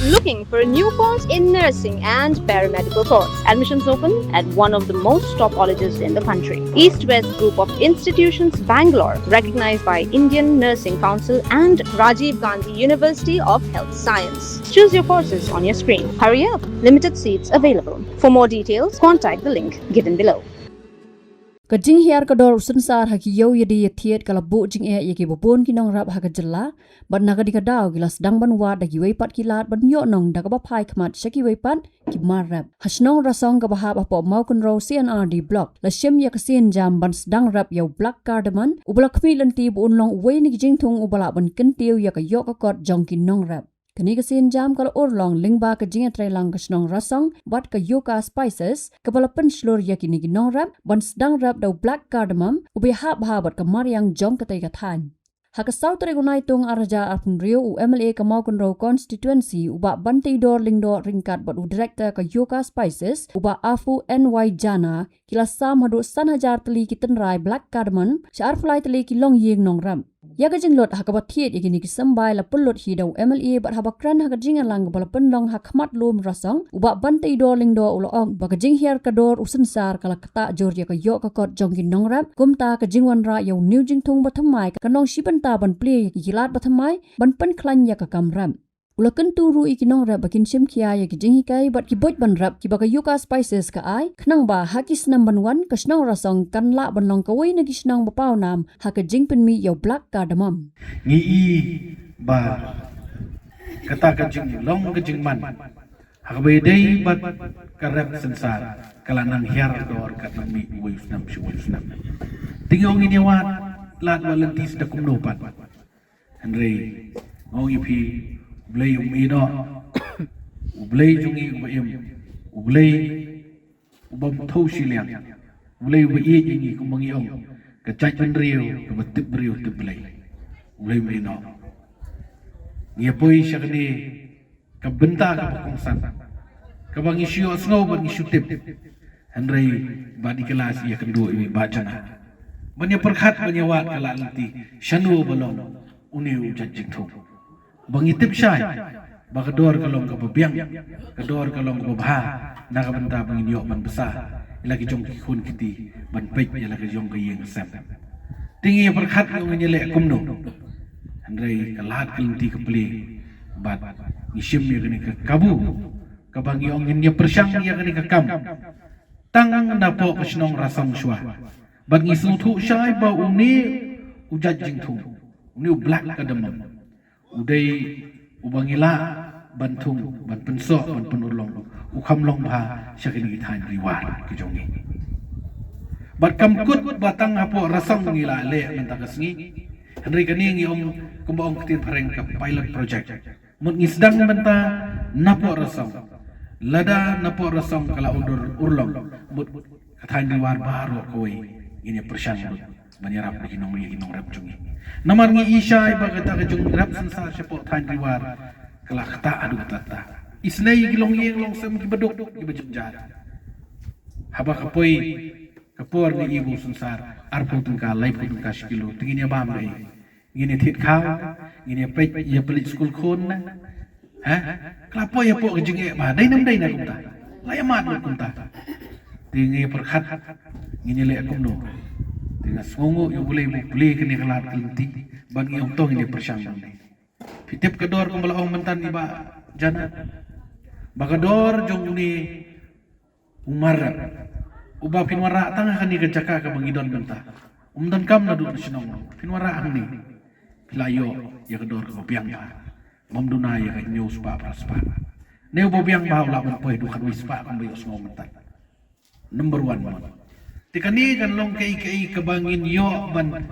Looking for a new course in nursing and paramedical course? Admissions open at one of the most top colleges in the country. East West Group of Institutions, Bangalore, recognized by Indian Nursing Council and Rajiv Gandhi University of Health Science. Choose your courses on your screen. Hurry up, limited seats available. For more details, contact the link given below. Kajing hiar kador usansar haki yau yadi yathiet kalabu jing yaki bopon kinong rap hakajalla ban naga dikadaw gilas dang ban wa dagi weipat kilat ban yo nong daga bapai kmat shaki weipat ki marap hasnong rasong ka bahab apo mau kun ro CNRD block la shem yakasin jam ban sedang rap yau black cardamon ubala khmi lanti bu unlong wei ni jing thung ubala ban kentiu yaka yo ka kot jong kinong rap Kani kasin jam kalau urlong lingba ka jinga trailang ka snong rasong bat ka yoga spices kapala penslur yakini ginong rap ban sedang rap dau black cardamom ubi hab habat ka mariang jong ka ka than haka south regunai tung araja arpun rio u MLA ka mau kunro constituency uba banti dor lingdo ringkat bat u director ka yoga spices uba afu NY jana kila sam hadu san hajar teli kiten rai black cardamom syar fly teli ki long yeng nong ram Yaga jing lot hakabat thiet yakini kisambai la pulot hidau MLA bat habakran haka jing alang bala penlong hakmat lum rasong uba bantai dorling do ulo ong baka jing hiar kador usansar kala kata jor yaka yo ka kot jongkin nongrap kumta ka jing wanra yau new jing thung bathamai ka nong shibanta ban ple yilat bathamai ban pen klan yaka kamram Ulakan turu ikinong rap bakin sim kia ya ki jing hikai bat ki boj ban rap ki baka yuka spices ka ai khnang ba hakis nam ban wan ka snong rasong kan la ban long ka wei na ki snong ba pau nam ha ka jing pen mi yo black cardamom ngi i ba kata ka jing long ka jing man ha be dei bat ka rap sensar kala nang hiar dor ka mi wei snam tingong ini wat lat walentis da kumno pat andre ngi pi Ublay umino, ublay jungi ubayim, ublay ubam tau siliang, ublay ubayi jingi kumangiong, kacaj penriu, kebatip beriu teblay, ublay umino. Ngiapoy siya kani kabenta kabakongsan, kabang isyo asngaw bang isyo tip, Henry badi kelas iya kedua ini bacana. Banyak perkhat banyak wat kalalati, syanu balong, uniu jajing thong. Bangitip syai bakador kalong kababiang kador kalong kababha nakabenta bangin yo man besar ilagi jong kikun kiti ban pek ilagi jong kayeng sem tingi perkhat ng nyele kumno andre kalat kalinti kapli bat ngisim ya kani kabu kabang yong nya persyang ya kani kakam tang napo kasnong rasang sywa bat ngisu thu syai ba uni ujajing thu uni black kadamam Uday ubangila bantung ban pensok ban penulong ukam long bha syakini than riwar kijongi bat kamkut batang apo rasang ngila le mentakasngi henry kani ngi om kumbaong ketin pareng ka pilot project mut ngisdang benta napo rasang lada napo rasang kala undur urlong mut kathan riwar baro koi ini persyang banyarap lagi nong rap jungi Namar ngi isyai bagata ka jung rap sensar syapo than riwar kala kata adu tata isnai gilong yeng long sem ki bedok ki bejjar haba kapoy kapor ni ibu sensar arpo tungka lai tungka skilo tingin ya bam dai ngini thit khaw ngini pek ya pelit school khon na ha kala poy ya po jung e ba dai nam dai na kumta lai amat kumta tingi perkhat ngini le kumno dengan songo yang boleh kini kelat kelinti bagi yang tong ini persyang fitip kedor kumbala ong mentan iba jana bagador jong ni umar uba pinwara tangah kani kejaka ka bangidon benta umdan kam na dun sinong pinwara ang ni pilayo ya kedor ko biang ba mamduna ya news pa praspa neu bo biang ba la man poy du kan wispa kan bayo ngom mentan number 1 man Tikani kan long kai kabangin yo ban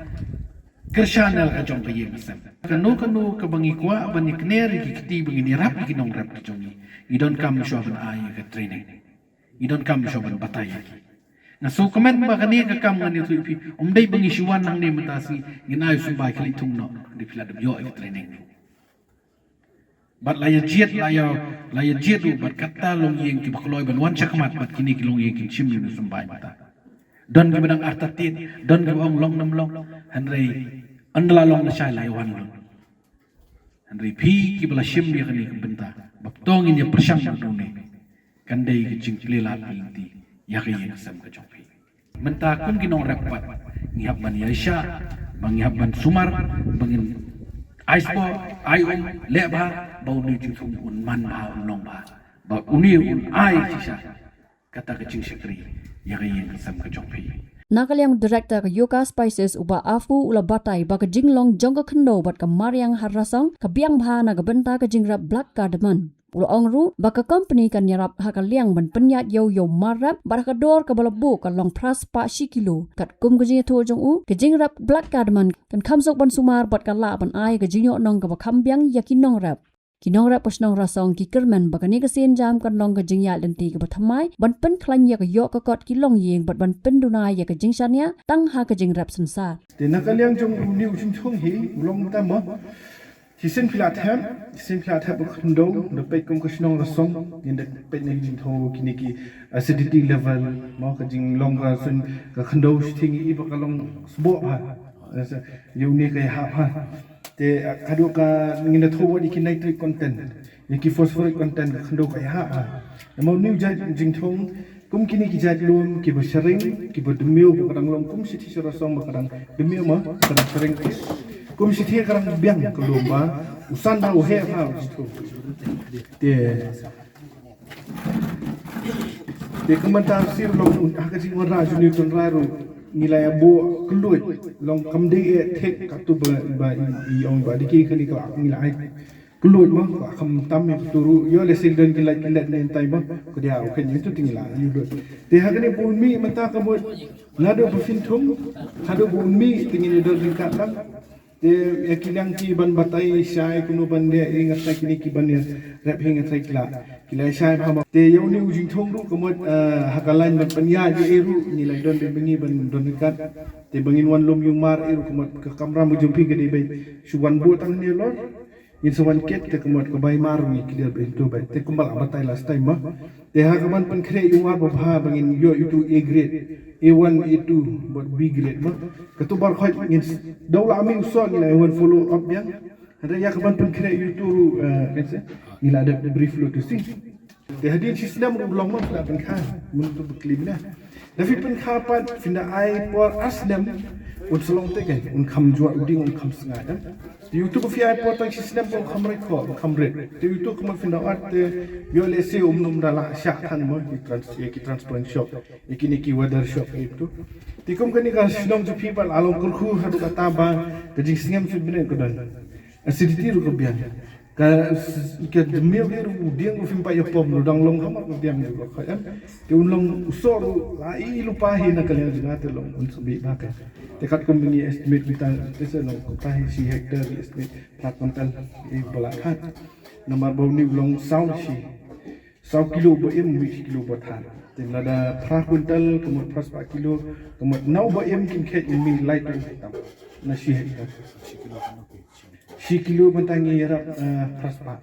kersanal ka jong kayeng sam. Kanu kabangi kwa ban ikner kiti bangin rap kinong rap jongi. You don't come show ban ay ka training. You don't come show ban batay. Na so comment ba kani ka kam ngani tu ipi umday bangi syuwan nang ni matasi ginay sumbay kali tungno di piladam yo ay training. Bat laya jet bat kata long yeng ki bakloy ban wan chakmat bat kini ki long yeng ki chim ni sumbay mata. Don ki benang artatin don ki ong long nam long Henry andala long na syai lai wan long Henry pi ki bala shim dia kani benta bab tong ini persang dong kandai kecing pelilat pelinti ya kaya sam kejongpi mentakun kinong rapat ngihap man Yaisha mangihap man Sumar bangin Aispo ayun leba bau ni jutung un man ba long ba ba uni un ai sisa kata kecing sekri ya kaya sam kejongpi Nakaliang Director ke Yoga Spices uba afu ula batai ba ke jinglong jongka kendo bat ke Mariang Harasong ke biang bahana ke benta ke jingrap Black Cardamom. Ula ongru ba ke company kan nyarap hakaliang ban penyat yo marap ba ke dor ke balabu ke long pras pa shikilo kat kum ke jing to jong u ke jingrap Black Cardamom kan kamsok ban sumar bat ke la ban ai ke jinyo nong ke ba kambiang yakinong rap. Kinong rap pasnong rasong ki kerman bagani ke sen jam kan long ke jingya lenti ke bathamai ban pen klan ya ke yo ke kot ki long yeng bat ban pen dunai ya ke jing sanya tang ha ke jing rap sensar. De nakaliang jong ni uchin thong hi ulong ta mo ki sen plat ham khndo de pe kum kasnong rasong ni de pe ni jing tho kini ki acidity level mo ke jing long ra sun ka khndo thing i ba kalong sbo ha yu ni ke ha te kadu ka ngina thobo di nitric content ki phosphoric content khndo ka ha mo new jing thong kum kini ki jat lum ki basharing ki badumio ko kadang lom kum sithi sarasong kadang dumio ma kadang sharing kum sithi kadang biang ko lomba usan ba he ha te komentar sir lom akasi wara juni ton raru nilai abo keluit long kamde tek katu ba I ong ba diki kali ka nilai keluit ma kam tam turu yo le sildan kilat nen tai ba ko dia o ken itu tingila yudo te hagane bumi mata ka bo ngado bufintum hado bumi tingin do ringkat lang te yakilang ki ban batai sai kuno ban de ingat sai kini ki ban rap hinga sai kila shai ba te yo ni ujing thong ru komot hakalan ban panya je eru nilai don be bengi ban don ringkat te bengin wan lom yung mar eru komot ka kamera mo jumpi gede bay suwan bo tang ni lor in sawan ket te komot ko bay maru ni clear be to bay te kumbal abatai last time ma te ha kaman pen kre yung war ba bengin yo itu A grade A1 A2 but B grade ma ketubar khoi ngin daula ami usol ni la wan follow up yang ada ya kaman pen kre itu kense ila ada brief lo to see te hadin sistem ulong ma la pen kha mun to beklim na David pen kha pat finda ai por asdam un selong te kan un kham jua uding un kham snga dan YouTube fi ai por tang sistem pon kham rek ko kham rek te YouTube ma finda at yo le se num dala sha than mo ki transparent shop ikini ki weather shop itu tikum kani ka sinong ju people along kurku hadu kata ba kajing singam su binen ko dan acidity ru ko bian ka demil ru uding ko fimpa yo pom lu dang long kham ko bian ko khayan ke un long usor lai lupa hi na kalian jingate long un subi ba ka tekat company estimate kita tese long ko ta si hectare estimate plat kontal e bola khat nomor bau ni long sound si 100 kilo bo em 20 kilo bo than tem lada pra kuntal kemut pras 4 kilo kemut nau bo em kin khet mi light tam na si hectare 10 kilo bentangi yarap pras 4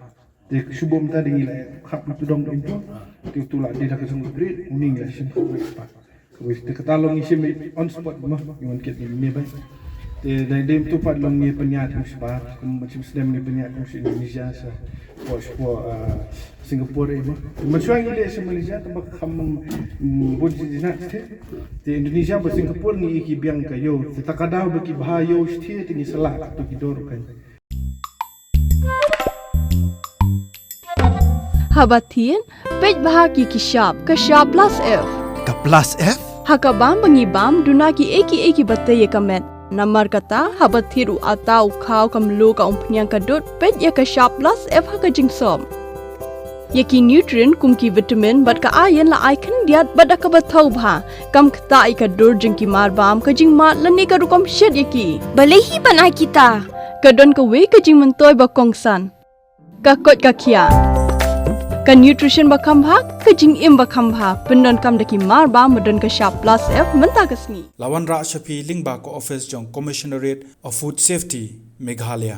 de subom tadi la khap tu dong itu tu la dia ka sung grade uning la sim ko pa ko te katalong isi on spot ma yon ket ni ba te dai dem tu pat long ni penyat musba macam sedem ni penyat mus Indonesia sa po Singapore ini macam ile sa Malaysia tambah kham bod jinat te Indonesia ba Singapore ni ki biang kayo te takadaw ba ki bahayo sthi te ni salah tu ki dor kan Habatin, pej bahagi kishab, kashab plus F. Ka plus F? Hakabam bangibam dunaki eki batay kamet. Namar kata habathiru atau kau kamlu ka umpnyang kadut pej ya kashab plus F hakajing som. Yaki nutrient kumki vitamin bat ka ayan la icon diat bat akabatau bha. Kam kata ikadur jengki marbam kajing mat lani ka rukom shed yaki. Balehi banai kita. Kadon ka we kajing mentoy bakongsan. Kakot kakia. Ka nutrition bakam bha kajing im bakam bha pendon kam daki marba medon ka sharp plus F menta kasni Lawan Ra Shafi Lingba ko office jong Commissionerate of Food Safety Meghalaya